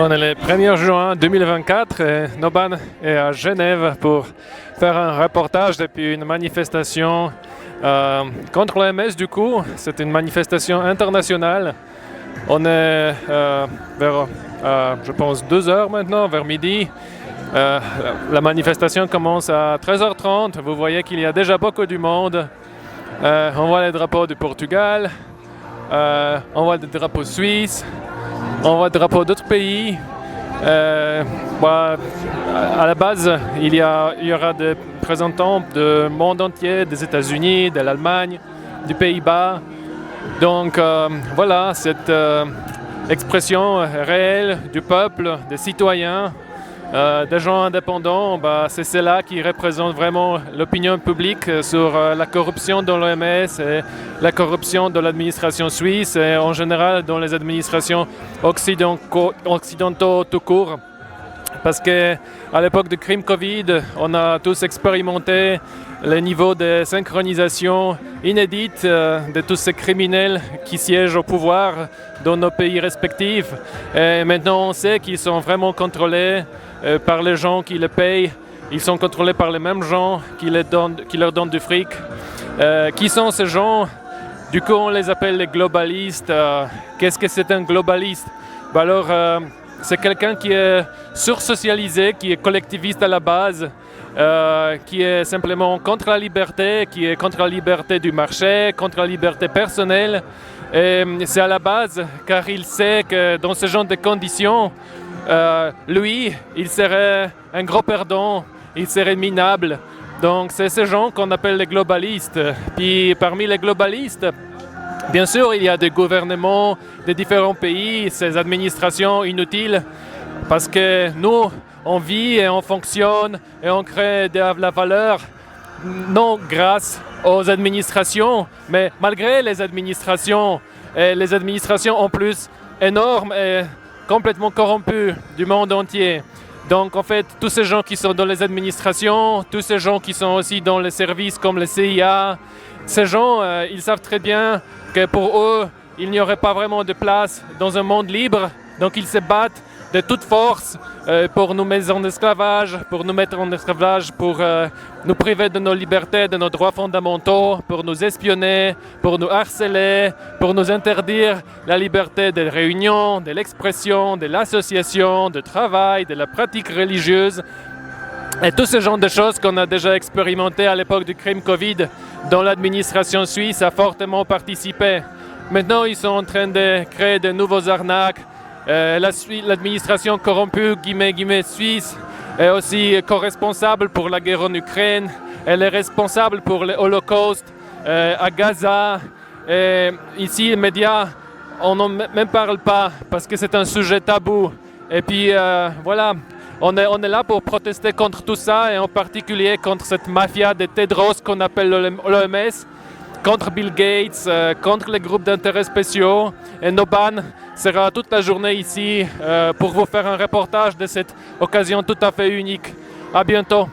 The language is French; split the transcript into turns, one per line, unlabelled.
On est le 1er juin 2024 et Noban est à Genève pour faire un reportage depuis une manifestation contre l'OMS. Du coup, c'est une manifestation internationale. On est vers, je pense, 2 heures maintenant, vers midi. La manifestation commence à 13h30. Vous voyez qu'il y a déjà beaucoup du monde. On voit les drapeaux du Portugal, on voit des drapeaux suisses, on voit des drapeaux d'autres pays. À la base, il y aura des représentants du monde entier, des États-Unis, de l'Allemagne, des Pays-Bas. Donc voilà, cette expression réelle du peuple, des citoyens, des gens indépendants, c'est cela qui représente vraiment l'opinion publique sur la corruption dans l'OMS et la corruption de l'administration suisse et en général dans les administrations occidentaux tout court. Parce qu'à l'époque du crime Covid, on a tous expérimenté les niveaux de synchronisation inédites de tous ces criminels qui siègent au pouvoir dans nos pays respectifs. Et maintenant, on sait qu'ils sont vraiment contrôlés par les gens qui les payent. Ils sont contrôlés par les mêmes gens qui leur donnent du fric. Qui sont ces gens? Du coup, on les appelle les globalistes. Qu'est-ce que c'est un globaliste? C'est quelqu'un qui est sursocialisé, qui est collectiviste à la base, qui est simplement contre la liberté, qui est contre la liberté du marché, contre la liberté personnelle. Et c'est à la base, car il sait que dans ce genre de conditions, lui, il serait un gros perdant, il serait minable. Donc c'est ces gens qu'on appelle les globalistes. Puis parmi les globalistes, bien sûr, il y a des gouvernements de différents pays, ces administrations inutiles, parce que nous, on vit et on fonctionne et on crée de la valeur, non grâce aux administrations, mais malgré les administrations. Et les administrations en plus énormes et complètement corrompues du monde entier. Donc en fait, tous ces gens qui sont dans les administrations, tous ces gens qui sont aussi dans les services comme le CIA, ces gens, ils savent très bien que pour eux, il n'y aurait pas vraiment de place dans un monde libre. Donc ils se battent de toute force pour nous mettre en esclavage, pour nous priver de nos libertés, de nos droits fondamentaux, pour nous espionner, pour nous harceler, pour nous interdire la liberté de réunion, de l'expression, de l'association, de travail, de la pratique religieuse. Et tout ce genre de choses qu'on a déjà expérimenté à l'époque du crime Covid, dont l'administration suisse a fortement participé. Maintenant, ils sont en train de créer de nouveaux arnaques. L'administration corrompue, suisse, est aussi co-responsable pour la guerre en Ukraine. Elle est responsable pour le Holocauste à Gaza. Et ici, les médias, on n'en même parle pas parce que c'est un sujet tabou. Et puis voilà. On est là pour protester contre tout ça et en particulier contre cette mafia de Tedros qu'on appelle l'OMS, contre Bill Gates, contre les groupes d'intérêts spéciaux. Et Noban sera toute la journée ici pour vous faire un reportage de cette occasion tout à fait unique. À bientôt.